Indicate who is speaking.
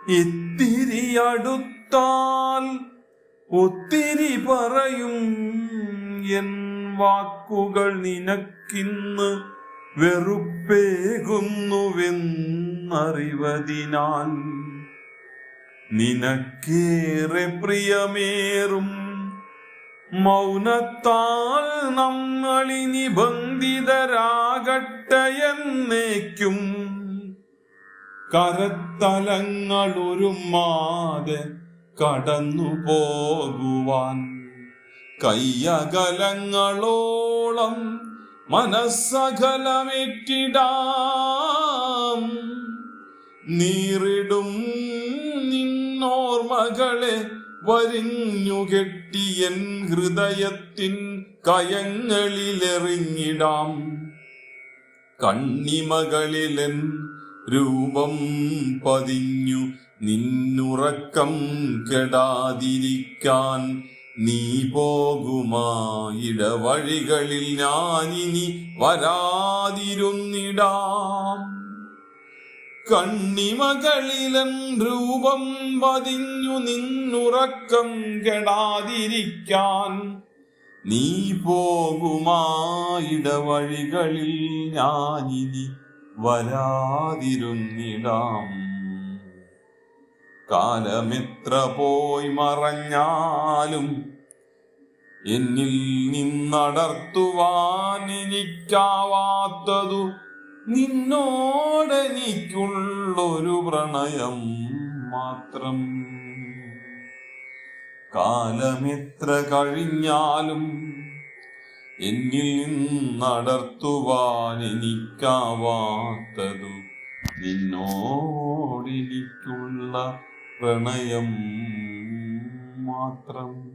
Speaker 1: ഇത്തിരി അടുത്താൽ ഒത്തിരി പറയും എൻ വാക്കുകൾ നിനക്കിന്ന് വെറുപ്പേകുന്നുവെന്നറിവതിനാൽ നിനക്കേറെ പ്രിയമേറും മൗനത്താൽ നമ്മളിനി ബന്ധിതരാകട്ടെയെന്നേക്കും. കരത്തലങ്ങളൊരുമാതെ കടന്നു പോകുവാൻ കയ്യകലങ്ങളോളം മനസ്സകലമേറ്റിടാം. നീറിടും നിന്നോർമകളെ വരിഞ്ഞുകെട്ടിയൻ ഹൃദയത്തിൻ കയങ്ങളിലെറിഞ്ഞിടാം. കണ്ണിമകളിലെൻ രൂപം പതിഞ്ഞു നിന്നുറക്കം കെടാതിരിക്കാൻ നീ പോകുമായിടവഴികളിൽ ഞാനിനി വരാതിരുന്നിടാം. കണ്ണിമകളിലൻ രൂപം പതിഞ്ഞു നിന്നുറക്കം കെടാതിരിക്കാൻ നീ പോകുമായിടവഴികളിൽ ഞാനിനി വരാതിരുന്നിടാം. കാലമെത്ര പോയി മറഞ്ഞാലും എന്നിൽ നിന്നടർത്തുവാൻ എനിക്കാവാത്തതു നിന്നോടെനിക്കുള്ളൊരു പ്രണയം മാത്രം. കാലമെത്ര കഴിഞ്ഞാലും എന്നിൽ നിന്നടർത്തുവാൻ എനിക്കാവാത്തതു നിന്നോടെനിക്കുള്ള പ്രണയം മാത്രം.